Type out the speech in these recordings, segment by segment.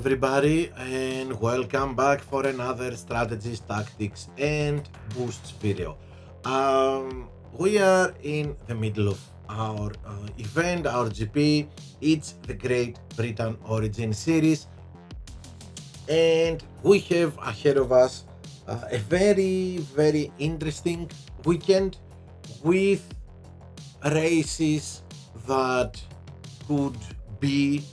everybody, and welcome back for another strategies, tactics, and boosts video. We are in the middle of our event, our GP. It's the Great Britain Origin Series, and we have ahead of us a very interesting weekend with races that could be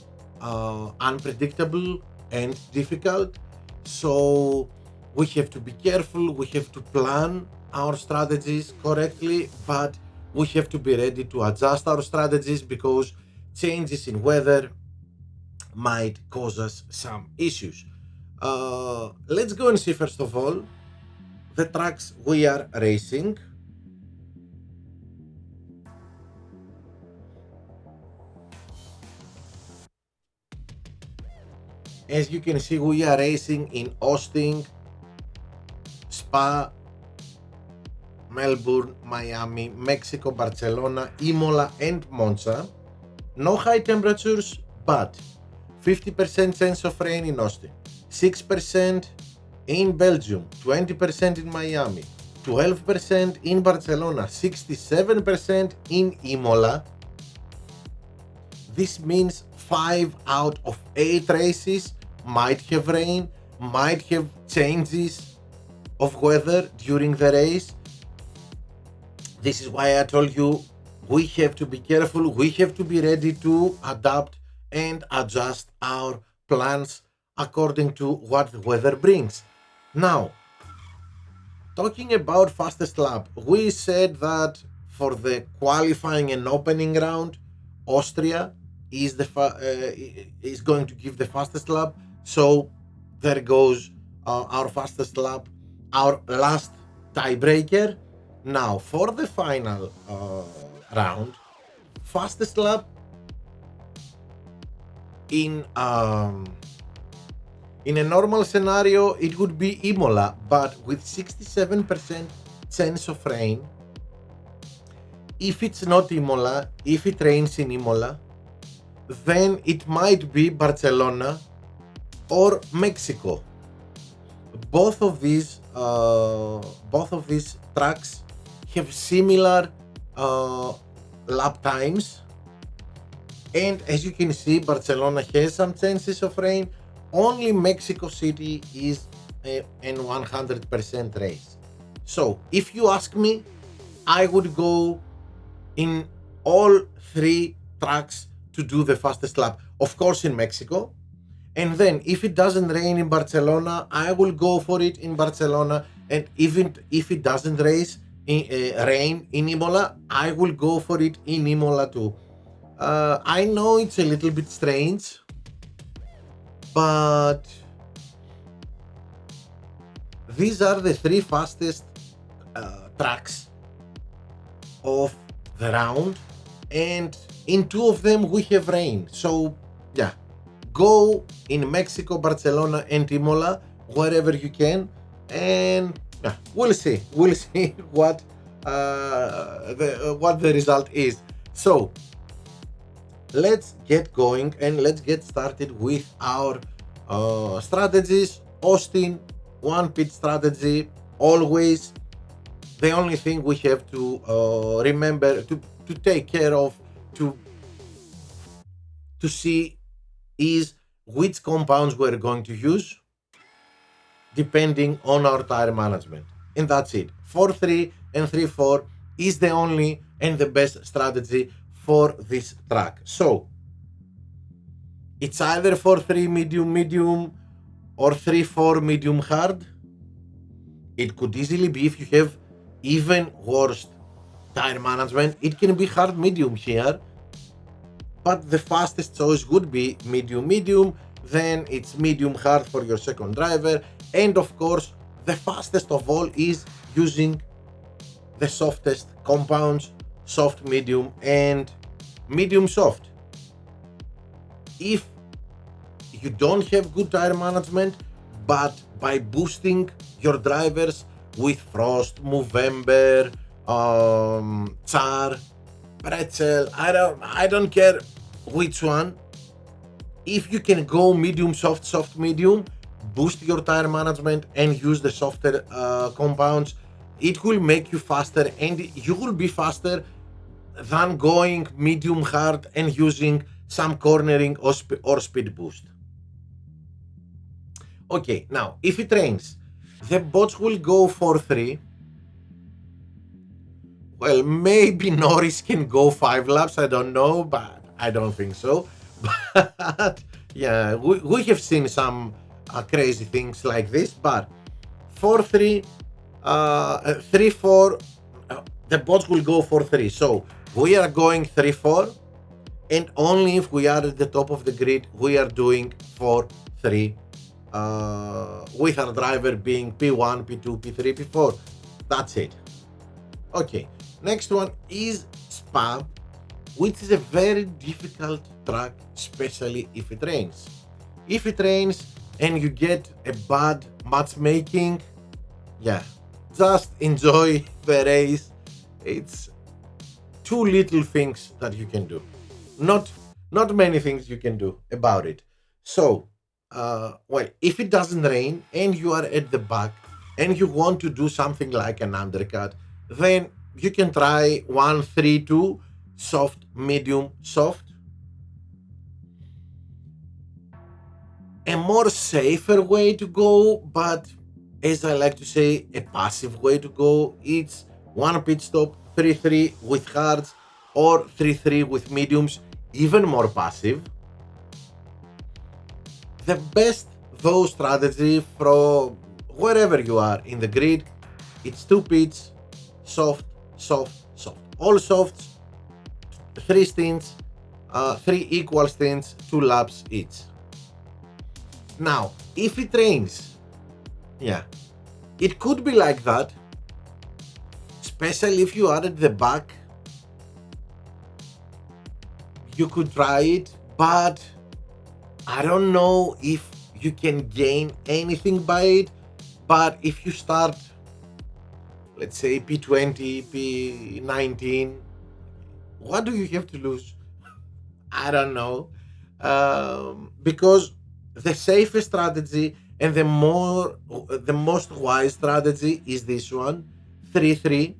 unpredictable and difficult. So we have to be careful, we have to plan our strategies correctly, but we have to be ready to adjust our strategies because changes in weather might cause us some issues. Let's go and see first of all the tracks we are racing. As you can see, we are racing in Austin, Spa, Melbourne, Miami, Mexico, Barcelona, Imola, and Monza. No high temperatures, but 50% chance of rain in Austin, 6% in Belgium, 20% in Miami, 12% in Barcelona, 67% in Imola. This means 5 out of 8 races might have rain, might have changes of weather during the race. This is why I told you we have to be careful, we have to be ready to adapt and adjust our plans according to what the weather brings. Now, talking about fastest lap, we said that for the qualifying and opening round, Austria is going to give the fastest lap. So there goes our fastest lap, our last tiebreaker. Now for the final round, fastest lap in in a normal scenario it would be Imola, but with 67% chance of rain. If it's not Imola, if it rains in Imola, then it might be Barcelona or Mexico. Both of these tracks have similar lap times, and as you can see, Barcelona has some chances of rain. Only Mexico City is an 100% race. So if you ask me, I would go in all 3 tracks to do the fastest lap. Of course in Mexico, and then if it doesn't rain in Barcelona, I will go for it in Barcelona, and even if it doesn't rain in Imola, I will go for it in Imola too. I know it's a little bit strange, but these are the 3 fastest tracks of the round, and in 2 of them we have rain. So yeah, go in Mexico, Barcelona, and Imola wherever you can, and yeah, we'll see what what the result is. So let's get going and let's get started with our strategies. Austin, one pit strategy always. The only thing we have to remember to take care of, to see is which compounds we're going to use depending on our tire management. And that's it. 4-3 and 3-4 is the only and the best strategy for this track. So it's either 4-3 medium medium or 3-4 medium hard. It could easily be, if you have even worse tire management, it can be hard medium here, but the fastest choice would be medium medium. Then it's medium hard for your second driver, and of course the fastest of all is using the softest compounds, soft medium and medium soft. If you don't have good tire management, but by boosting your drivers with Frost, Movember, Char, Pretzel, I don't care which one, If you can go medium, soft, soft, medium, boost your tire management and use the softer compounds, it will make you faster, and you will be faster than going medium hard and using some cornering or speed boost. Okay, now if it rains, the bots will go for 3. Well, maybe Norris can go 5 laps, I don't know, but I don't think so. But yeah, we have seen some crazy things like this, but 4 3, 3 4, the bots will go for 3. So we are going 3 4, and only if we are at the top of the grid, we are doing 4 3, with our driver being P1, P2, P3, P4. That's it. Okay, next one is Spa, which is a very difficult track, especially if it rains. If it rains and you get a bad matchmaking, yeah, just enjoy the race. It's too little things that you can do. Not many things you can do about it. So, well, if it doesn't rain and you are at the back and you want to do something like an undercut, then you can try 1-3-2, soft, medium, soft. A more safer way to go, but as I like to say, a passive way to go, it's one pit stop, 3-3 with hards, or 3-3 with mediums, even more passive. The best though strategy from wherever you are in the grid, it's 2 pits, soft, soft, soft. All softs, 3 stints, 3 equal stints, 2 laps each. Now, if it rains, yeah, it could be like that, especially if you are at the back. You could try it, but I don't know if you can gain anything by it. But if you start, let's say P20, P19, what do you have to lose? I don't know. Because the safest strategy and the most wise strategy is this one, 3-3.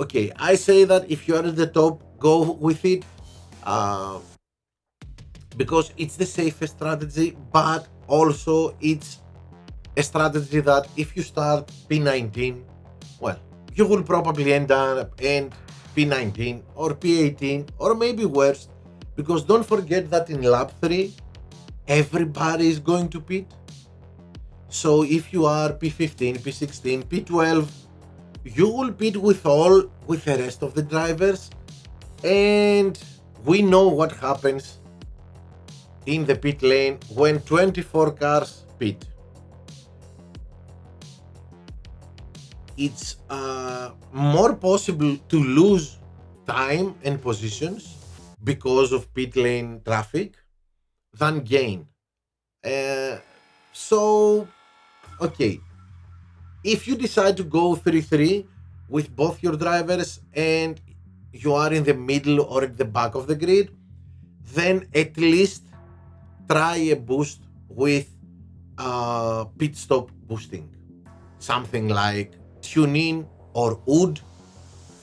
Okay, I say that if you're at the top, go with it, because it's the safest strategy, but also it's a strategy that if you start P19, well, you will probably end P19 or P18 or maybe worse, because don't forget that in lap 3, everybody is going to pit. So if you are P15, P16, P12, you will pit with the rest of the drivers, and we know what happens in the pit lane when 24 cars pit. It's more possible to lose time and positions because of pit lane traffic than gain. So, okay, if you decide to go 3-3 with both your drivers and you are in the middle or at the back of the grid, then at least try a boost with pit stop boosting. Something like TuneIn or Wood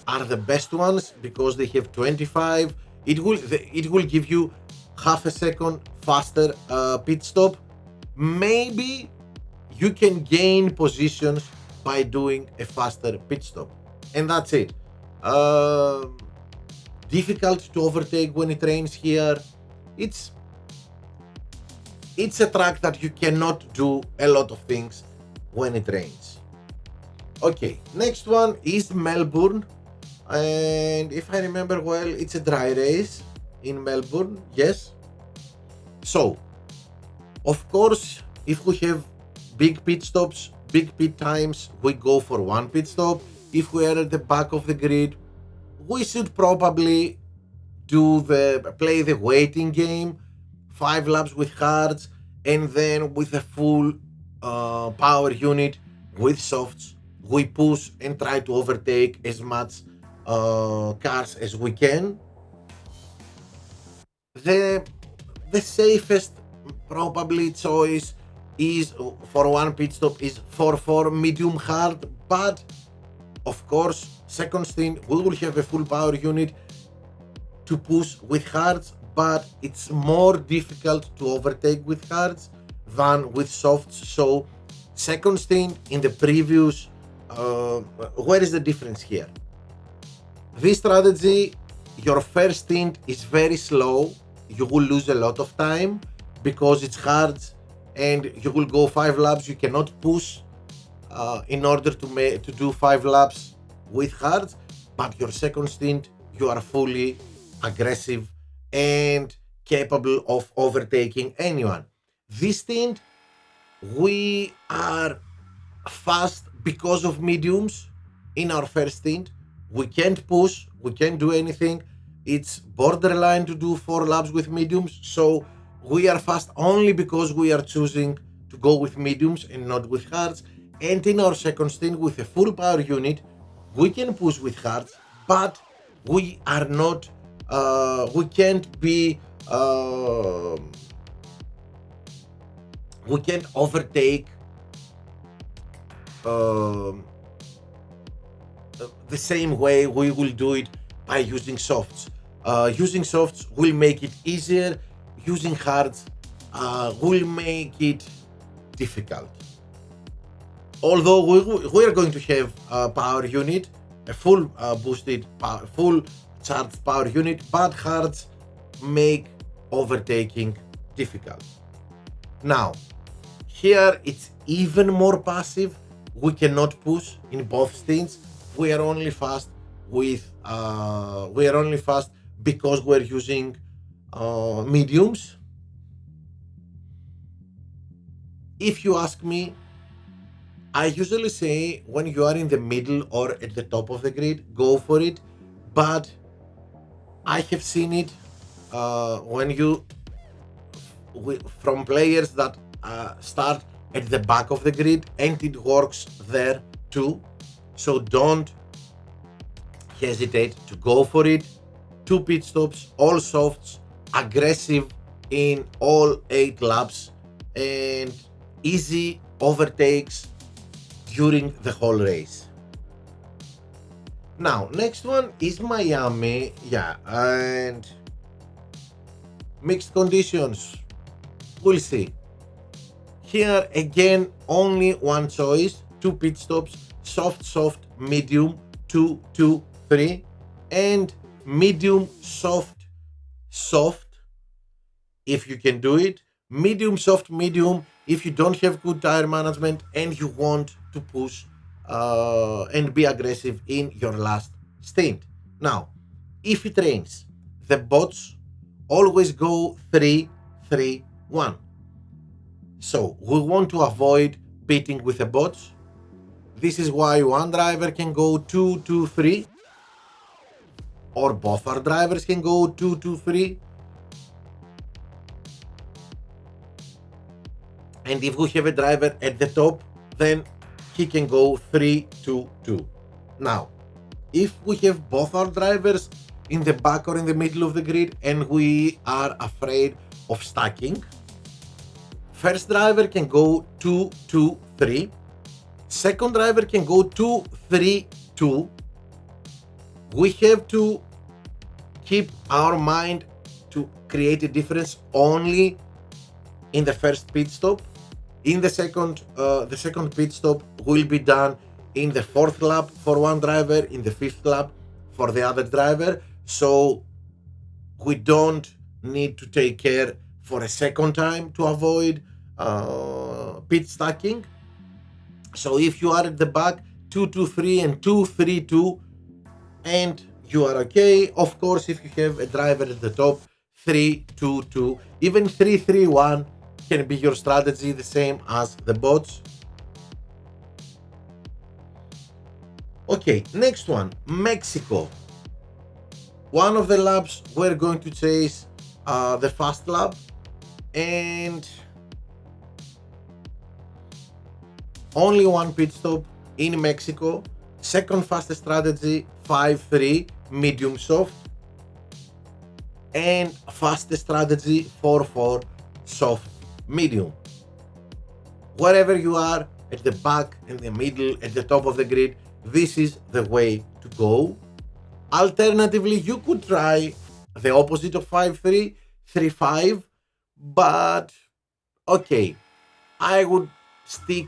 are the best ones because they have 25. It will give you half a second faster pit stop. Maybe you can gain positions by doing a faster pit stop, and that's it. Difficult to overtake when it rains here. It's a track that you cannot do a lot of things when it rains. Okay, next one is Melbourne, and if I remember well, it's a dry race in Melbourne. Yes. So, of course, if we have big pit stops, big pit times, we go for one pit stop. If we are at the back of the grid, we should probably play the waiting game, 5 laps with hards, and then with a full power unit with softs, we push and try to overtake as much cars as we can. The the safest probably choice is for one pit stop is 4-4 medium hard, but of course second stint we will have a full power unit to push with hards, but it's more difficult to overtake with hards than with softs. So second stint in the previous, where is the difference here? This strategy, your first stint is very slow, you will lose a lot of time because it's hard and you will go 5 laps, you cannot push in order to do 5 laps with hards, but your second stint you are fully aggressive and capable of overtaking anyone. This stint we are fast because of mediums. In our first stint we can't push, we can't do anything, it's borderline to do 4 laps with mediums, so we are fast only because we are choosing to go with mediums and not with hards. And in our second stint with a full power unit we can push with hards, but we are not we can't be we can't overtake the same way we will do it by using softs. Using softs will make it easier, using hards will make it difficult. Although we are going to have a power unit, a full boosted, full charged power unit, but hards make overtaking difficult. Now, here it's even more passive. We cannot push in both stints. We are only fast with because we're using mediums. If you ask me, I usually say when you are in the middle or at the top of the grid, go for it. But I have seen it when you from players that start at the back of the grid, and it works there too. So don't hesitate to go for it. 2 pit stops, all softs, aggressive in all 8 laps, and easy overtakes during the whole race. Now, next one is Miami, and mixed conditions. We'll see. Here again, only one choice, 2 pit stops, soft, medium, 2, 2, 3, and medium, soft, if you can do it, medium, soft, medium, if you don't have good tire management and you want to push and be aggressive in your last stint. Now, if it rains, the bots always go 3, 3, 1. So we want to avoid pitting with the bots. This is why one driver can go 2, 2, 3, or both our drivers can go 2, 2, 3. And if we have a driver at the top, then he can go 3, 2, 2. Now, if we have both our drivers in the back or in the middle of the grid and we are afraid of stacking, first driver can go 2, 2, 3. Second driver can go 2, 3, 2. We have to keep our mind to create a difference only in the first pit stop. In the second pit stop will be done in the 4th lap for one driver, in the 5th lap for the other driver. So we don't need to take care for a second time to avoid pit stacking. So if you are at the back, 2, 2, 3 and 2, 3, 2, and you are okay. Of course, if you have a driver at the top, 3, 2, 2, even 3, 3, 1 can be your strategy, the same as the bots. Okay, next one, Mexico. One of the laps we're going to chase the fast lap, and only one pit stop in Mexico. Second fastest strategy, 5-3, medium soft. and fastest strategy 4-4 soft medium. Wherever you are, at the back, in the middle, at the top of the grid, this is the way to go. Alternatively, you could try the opposite of 5-3, 3-5, but okay, I would stick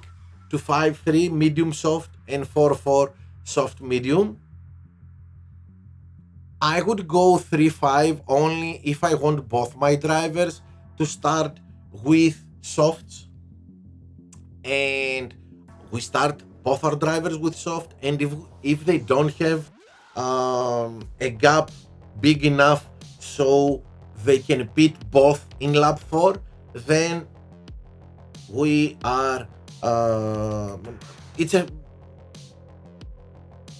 to 5-3 medium soft and 4-4 soft medium. I would go 3-5 only if I want both my drivers to start with softs, and we start both our drivers with soft, and if they don't have a gap big enough so they can pit both in lap 4, then we are it's a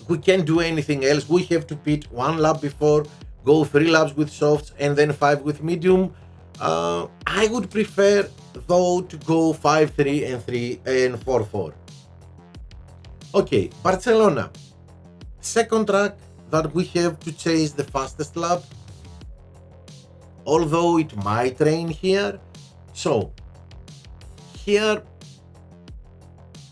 we can't do anything else. We have to pit one lap before, go 3 laps with softs, and then 5 with medium. I would prefer though to go 5-3 and 3 and 4-4. Okay, Barcelona, second track that we have to chase the fastest lap, although it might rain here. So here,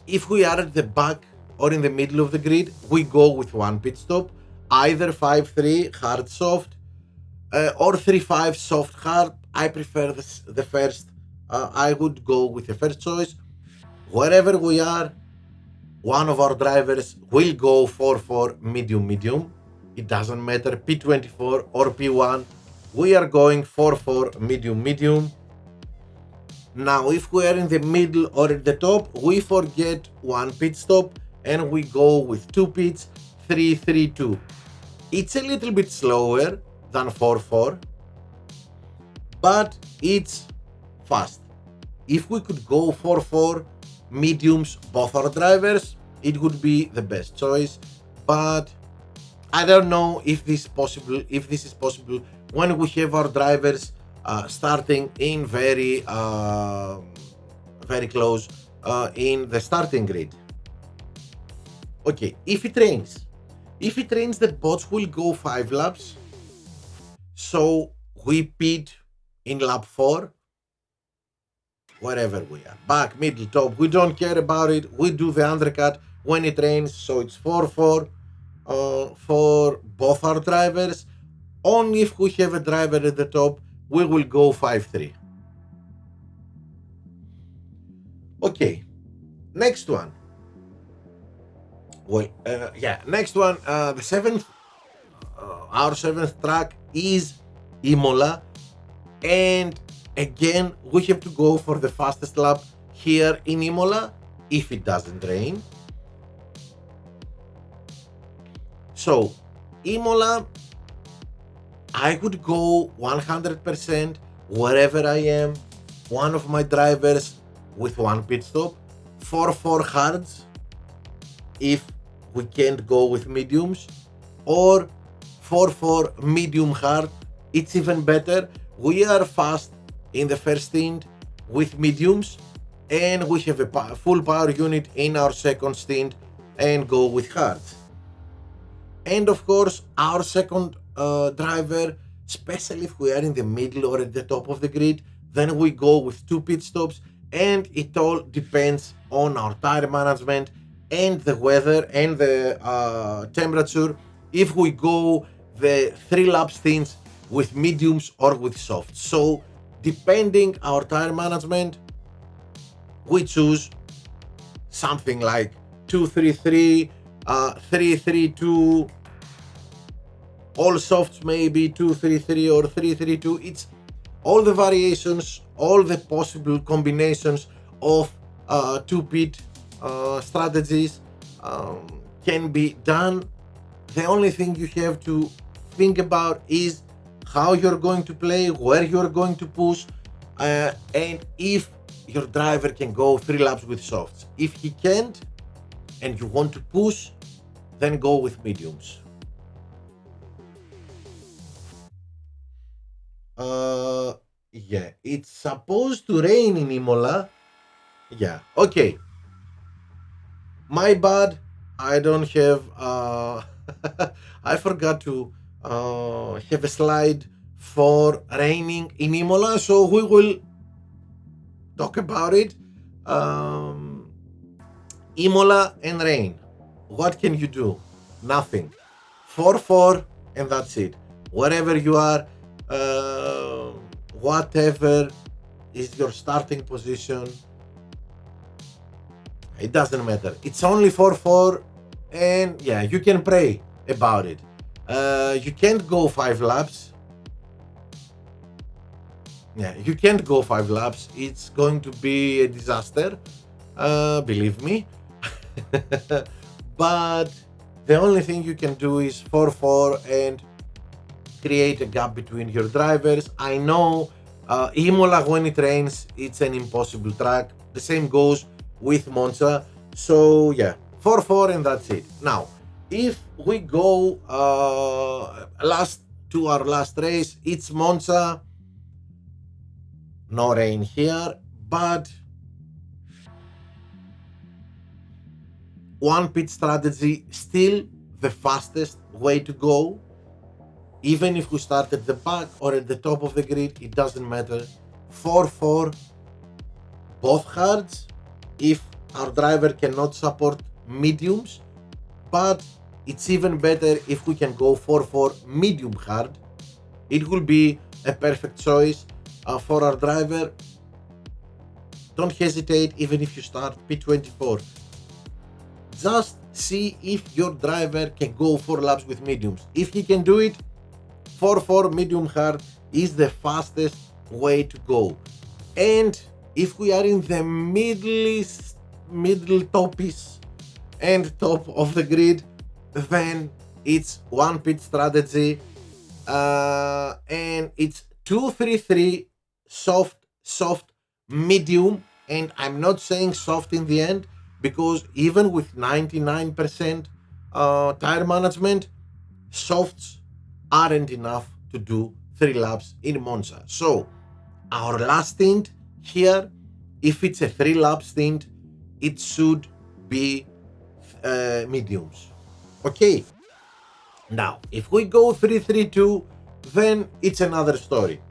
if we are at the back or in the middle of the grid, we go with one pit stop, either 5-3 hard soft or 3-5 soft hard. I prefer the first. I would go with the first choice. Wherever we are, one of our drivers will go 4-4 medium medium. It doesn't matter P24 or P1. We are going 4-4 medium medium. Now, if we are in the middle or at the top, we forget one pit stop and we go with 2 pits, 3-3-2. It's a little bit slower than 4-4, but it's fast. If we could go 4-4 mediums, both our drivers, it would be the best choice. But I don't know if this is possible. If this is possible when we have our drivers starting in very close in the starting grid. Okay, if it rains, the bots will go 5 laps. So we pit in lap 4, wherever we are, back, middle, top. We don't care about it. We do the undercut when it rains. So it's 4-4 for both our drivers. Only if we have a driver at the top, we will go 5-3. Okay, next one. Well, next one. The seventh, our seventh track is Imola, and again we have to go for the fastest lap here in Imola if it doesn't rain. So Imola, I would go 100% wherever I am, one of my drivers with one pit stop, 4-4 hards if we can't go with mediums, or 4-4 medium hard. It's even better. We are fast in the first stint with mediums, and we have a full power unit in our second stint and go with hards. And of course, our second driver, especially if we are in the middle or at the top of the grid, then we go with 2 pit stops, and it all depends on our tire management and the weather and the temperature. If we go the 3 lap stints with mediums or with softs. So depending our tire management, we choose something like 2-3-3, 3-3-2, all softs maybe 2-3-3 or 3-3-2. It's all the variations, all the possible combinations of 2-pit strategies can be done. The only thing you have to think about is how you're going to play, where you're going to push, and if your driver can go 3 laps with softs. If he can't and you want to push, then go with mediums. Yeah, it's supposed to rain in Imola. Yeah, okay. My bad. I don't have I forgot to have a slide for raining in Imola, so we will talk about it. Imola and rain. What can you do? Nothing. 4-4 and that's it. Wherever you are, whatever is your starting position, it doesn't matter. It's only 4-4 and yeah, you can pray about it. You can't go 5 laps. Yeah, you can't go 5 laps. It's going to be a disaster, believe me. But the only thing you can do is 4-4 and create a gap between your drivers. I know Imola, when it rains, it's an impossible track. The same goes with Monza. So yeah, 4-4 and that's it. Now, if we go to our last race, it's Monza. No rain here, but one pit strategy, still the fastest way to go. Even if we start at the back or at the top of the grid, it doesn't matter. 4-4, both hards, if our driver cannot support mediums, but it's even better if we can go 4-4 medium hard. It will be a perfect choice for our driver. Don't hesitate, even if you start P24. Just see if your driver can go 4 laps with mediums. If he can do it, 4-4 medium hard is the fastest way to go. And if we are in the middle topies and top of the grid, then it's one pit strategy and it's 2-3-3 soft, medium, and I'm not saying soft in the end, because even with 99% tire management, softs aren't enough to do 3 laps in Monza. So our last stint here, if it's a 3 lap stint, it should be mediums. Okay, now if we go 3-3-2, then it's another story.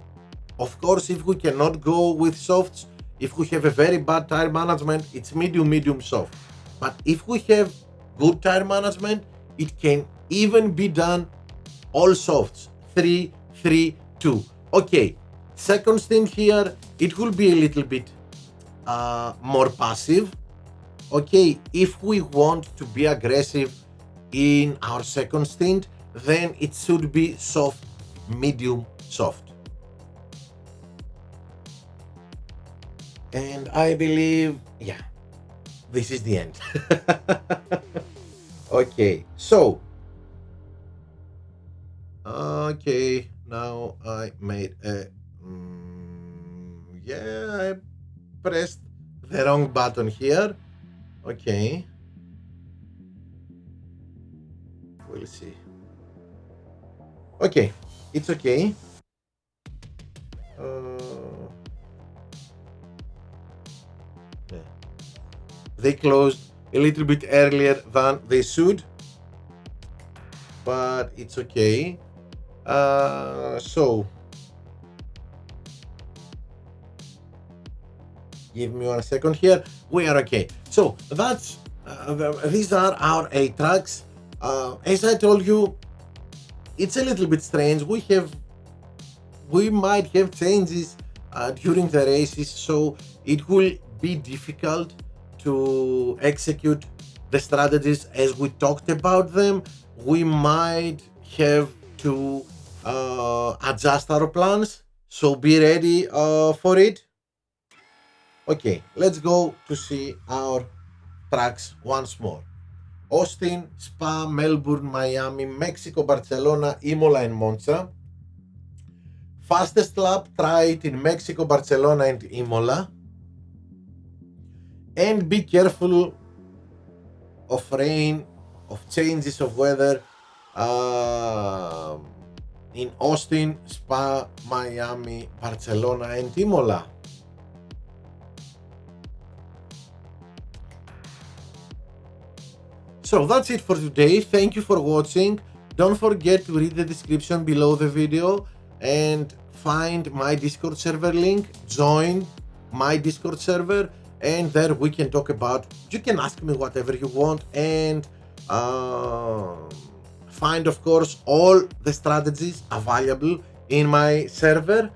Of course, if we cannot go with softs, if we have a very bad tire management, it's medium, soft. But if we have good tire management, it can even be done all softs, 3-3-2. Okay, second stint here, it will be a little bit more passive. Okay, if we want to be aggressive in our second stint, then it should be soft, medium, soft. And I believe, yeah, this is the end. Okay, so okay, now I made a yeah, I pressed the wrong button here. Okay, we'll see. Okay, it's okay. Yeah. They closed a little bit earlier than they should, but it's okay. So give me 1 second here. We are okay. So that's these are our 8 tracks. As I told you, it's a little bit strange. We might have changes during the races, so it will be difficult to execute the strategies as we talked about them. We might have to adjust our plans, so be ready for it. Okay, let's go to see our tracks once more. Austin, Spa, Melbourne, Miami, Mexico, Barcelona, Imola and Monza. Fastest lap, try it in Mexico, Barcelona and Imola. And be careful of rain, of changes of weather in Austin, Spa, Miami, Barcelona and Imola. So that's it for today. Thank you for watching. Don't forget to read the description below the video. and find my Discord server link, join my Discord server, and there we can talk about, you can ask me whatever you want, and find, of course, all the strategies available in my server.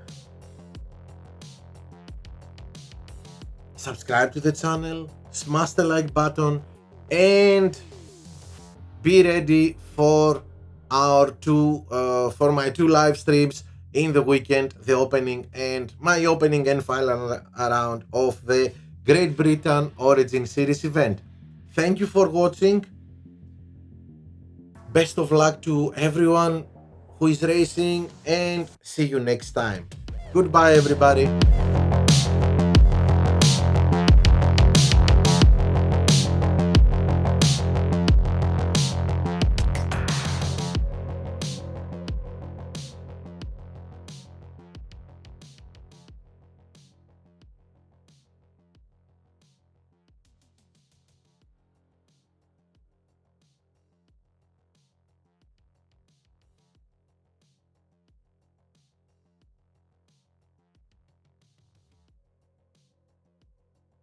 Subscribe to the channel, smash the like button, and be ready for my two live streams in the weekend, the opening and my opening and final round of the Great Britain Origin Series event. Thank you for watching. Best of luck to everyone who is racing, and see you next time. Goodbye, everybody.